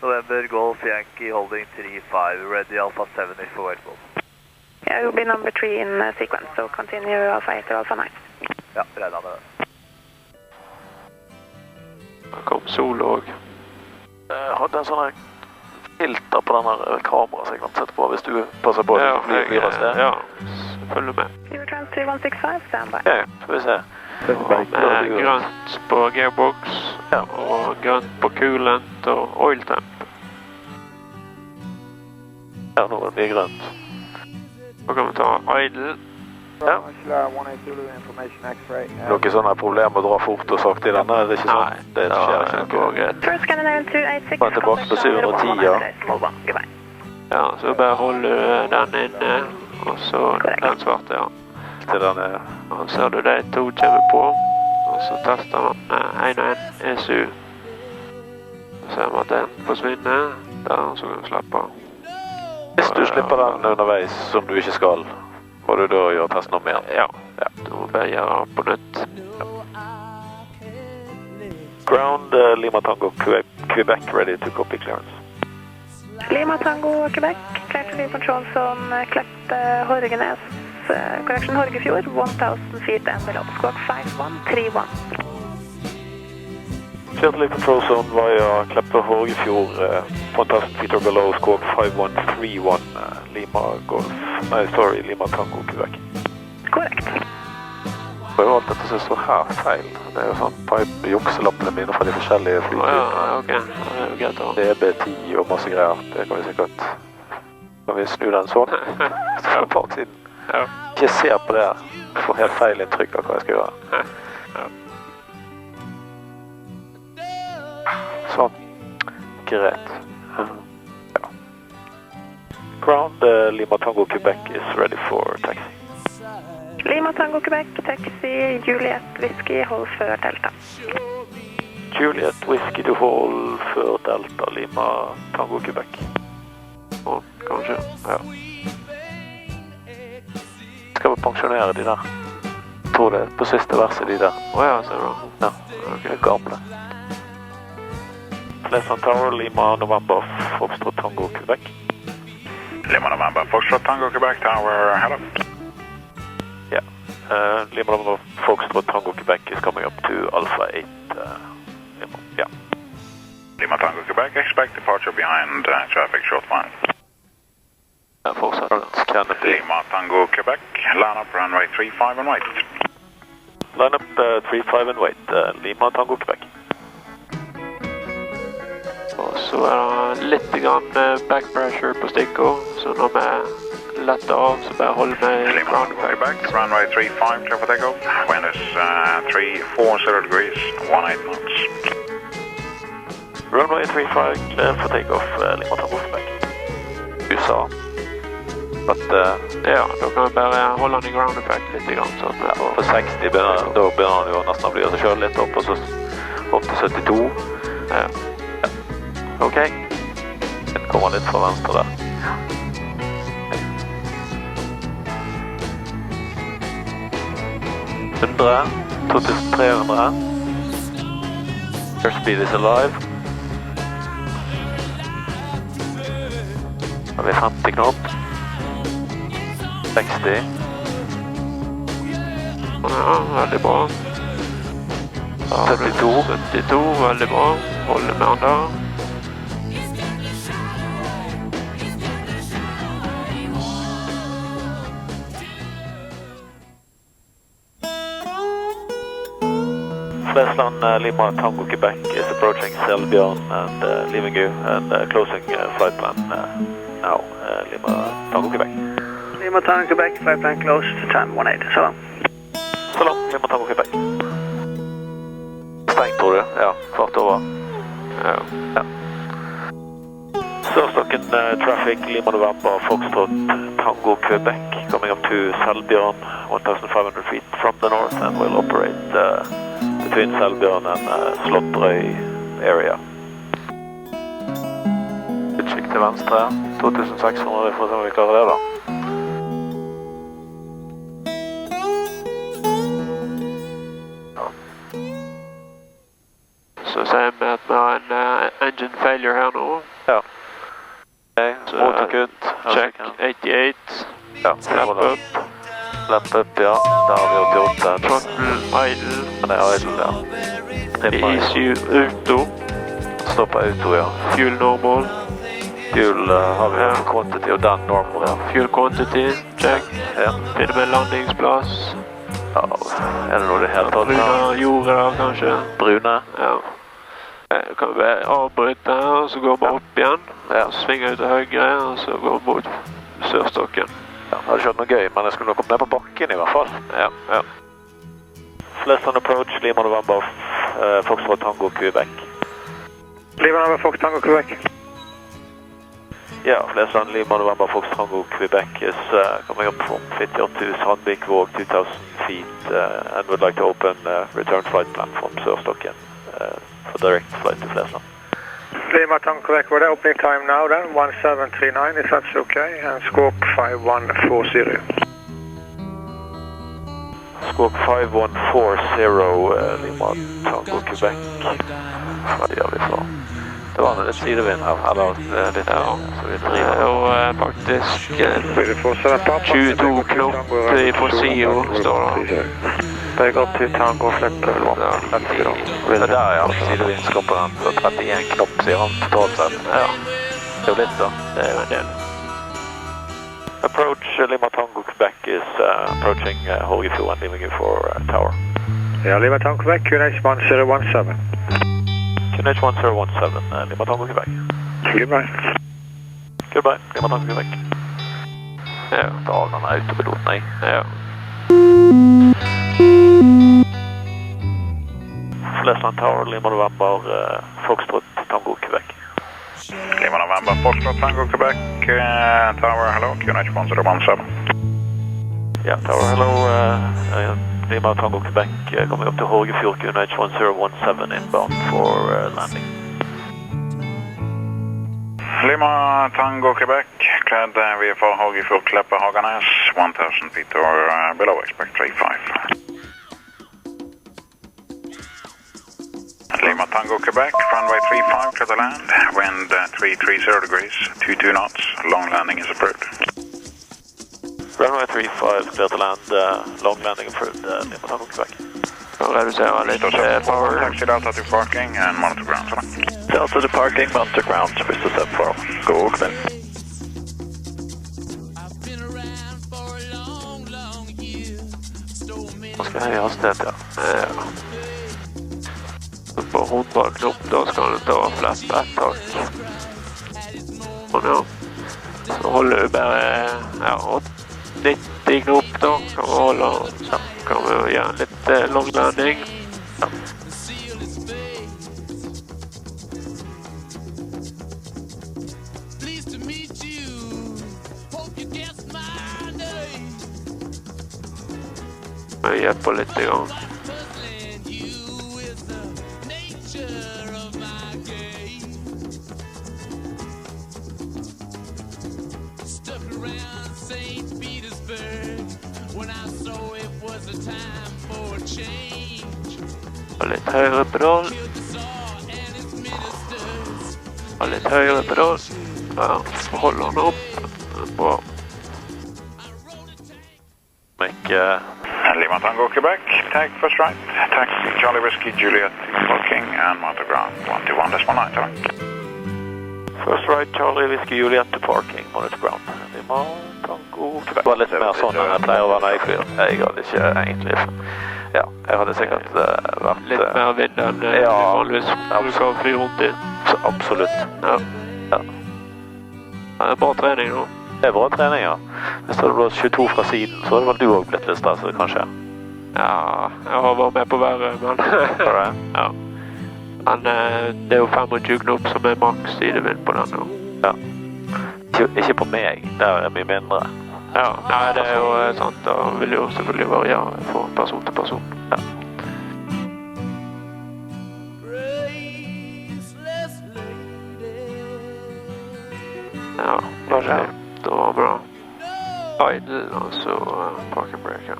November Golf Yankee holding 3-5, ready Alpha 7 if available. Yeah, it will be number 3 in sequence, so continue Alpha 8 or Alpha 9. Ja, regner med det. Her kom Solåg. Jeg hadde en sånn filter på denne kamera, så jeg kan sette på hvis du passer på at du flyr oss det. Ja, følger med. Fever Trans 3165, standby. Ok, skal vi se. Med grønt på gearbox, og grønt på coolant og oil temp. Ja, nå blir det grønt. Så kan vi ta idle. Ja. Noen sånne problemer med å dra fort og sakte i denne, er det ikke sånn? Nei, det skjer ikke noe. First Scandinavian 286. Bare tilbake på 710, ja. Ja, så bare holder den inne, og så den svarte, ja. Til den er... Og så ser du de to kommer på, og så tester man 1 og 1 ESU. Så ser man at den forsvinner, der så kan du slappe av. Hvis du slipper den underveis som du ikke skal, får du da gjøre testen om igjen? Ja, du må bare gjøre på nytt. Ground Lima Tango Quebec ready to copy clearance. Lima Tango Quebec, clear to leave control zone, Klepp Horgenes, correction Horgefjord, 1000 feet and below, squawk 5131. Clear to leave control zone via Klepp Horgefjord, 1000 feet or below, squawk 5131, Lima Golf, Lima Tango Quebec. Korrekt. Det er jo alt dette som står her feil. Det er jo sånn jukselappene mine fra de forskjellige flytypene. Ja, ok. Det er jo greit da. DB10 og masse greier. Det kan vi sikkert... Kan vi snu den sånn? Så er det bak siden. Ja. Ikke se på det her. Jeg får helt feil inntrykk av hva jeg skal gjøre. Ja. Sånn. Greit. Ja. Ground Lima Tango Quebec is ready for taxi. Lima Tango Quebec, taxi, Juliet Whiskey, hold for Delta. Juliet Whiskey to hold for Delta, Lima Tango Quebec. Sånn, kanskje, ja. Skal vi pensjonere de der? Jeg tror det er på siste verset de der. Åja, ser du da? Ja, okay. Gamle. Pleasant Tower, Lima November, Foxtrot Tango Quebec. Lima November, Foxtrot Tango Quebec Tower, hello. Lima November Foxtrot Tango Quebec is coming up to Alpha 8. Yeah. Lima Tango Quebec, expect departure behind traffic short line. Fortsatt Kennedy. Lima Tango Quebec, line up runway 35 and wait. Line up 35 and wait, Lima Tango Quebec. Og så det litt grann back pressure på stikko, så når vi letter av, så bare hold med Lima Tango Quebec, runway 35, clear for takeoff. Wind is 340 degrees, 18 knots. Runway 35, clear for takeoff, Lima Tango Quebec. USA. At, ja, da kan vi bare holde den i ground effect litt grann, sånn. Ja, på 60 da begynner han jo nesten å bli seg selv litt opp, og så opp til 72. Ja. Ok. Den kommer litt fra venstre der. 100, 2300. Airspeed is alive. Har vi 50 knop. 60. Ja, veldig bra. 72. 72, veldig bra. Holder med han der. Flesland Lima Tango Quebec is approaching Selbion and leaving you and closing flight plan now, Lima Tango Quebec. Lima Tango Quebec, flight plan closed, time 18, så long. Så long, Lima Tango Quebec. Stengt tror du? Ja, kvart over. Ja. Surstocken traffic, Lima November, Foxtrot Tango Quebec, coming up to Selbion, 1,500 feet from the north and will operate between Selbion and Slottrøy area. Utkikk til venstre, 2600, for å se om vi klarer det da. Så ser vi at vi har en engine failure failure her nå. Ja. Okay, motorkutt. Check 88. Ja, lap up. Lap up, ja. Der har vi 88. Throttle idle. Det er idle, ja. ECU auto. Stå på auto, ja. Fuel normal. Fuel har vi quantity og den normal, ja. Fuel quantity, check. Ja. Finner med landingsplass. Ja, er det noe det hele tatt? Brune jordet da, kanskje. Brune? Ja. Kan vi avbryte her, og så går vi opp igjen. Ja. Svinger ut til høyre, og så går vi mot Sørstokken. Ja, det hadde skjønt noe gøy, men jeg skulle nok komme ned på bakken i hvert fall. Ja, ja. Flesland approach, Lima November, Foxtrot Tango, Quebec. Lima November, Fox Tango, Quebec. Yeah, Flesland, Lima November, Fox Tango, Quebec is coming up from Fitjar to Sandvik Walk, 2,000 feet, and would like to open return flight plan from Sørstokken for direct flight to Flesland. Lima Tango, Quebec, we're opening time now then, 1739, if that's okay, and squawk 5140. Squawk 5140, Lima Tango, Quebec. Hva gjør vi for? Det var litt sidevind her, eller litt her, så vi driver. Og faktisk 22 knop på SIO står det. Begge til Tango, flekk level 1. Det er der, ja, sidevindskomponent, 31 knopp, sier han totalt sett. Ja, det er jo litt da. Det er jo en del. Approach Lima Tango, Quebec is approaching Holgefuel and leaving you for tower. Ja, Lima Tango, Quebec, QNH 1017. QNH 1017, Lima Tango, Quebec. Goodbye. Goodbye, Lima Tango, Quebec. Ja, da har han autopilot, nei. Ja. Flesland Tower, Lima November, Foxtrot Tango, Quebec. Lima November, Foxtrot Tango, Quebec, Tower, hello, QNH 1017. Yeah, Tower, hello, Lima Tango, Quebec, coming up to Holgefuel, QNH 1017 inbound for landing. Lima Tango, Quebec, cleared VFR Holgefuel, Kleppe, Haganes, 1000 feet or below, expect 35. Lima Tango, Quebec, runway 35, clear to land, wind 330 degrees, 22 knots, long landing is approved. Runway 35, clear to land, long landing approved, Lima Tango, Quebec. Reducerer litt power. Taxi Delta to parking and monitor ground. Delta to parking, monitor ground, Bristol step 4, go Quebec. Nå skal jeg ha sted, ja. På 100 knopp, da skal du ta flest ett tak. Og ja, så holder du bare 90 knopp da, kan vi holde, så kan vi gjøre litt long landing. Ja. Jeg hjelper litt i gang. Og litt høyere pedal. Og litt høyere pedal. Ja, holder den opp. Bra. Lima Tango, Quebec, take first right, taxi Charlie Whiskey, Juliet, parking and monitor ground, 121.9. First right, Charlie Whiskey, Juliet to parking, monitor ground. Lima Tango, Quebec. Det var litt mer sånn enn jeg pleier å være når jeg flyr. Jeg hadde ikke egentlig... Ja, jeg hadde sikkert vært... Litt mer vind enn vanligvis bruker fly rundt i. Absolutt. Ja. Ja. Det er bra trening nå. Det er bra trening, ja. Hvis det hadde blitt 22 fra siden, så hadde vel du også blitt litt stresset, kanskje? Ja, jeg har vært med på været, men... ja. Men det er jo 25 knopp som er maks sidevind på den nå. Ja. Ikke på meg, det er mye mindre. Ja, nei, det er jo sant, da vil jo selvfølgelig variere fra person til person. Ja. Ja, det var bra. Idle, altså parking breaker.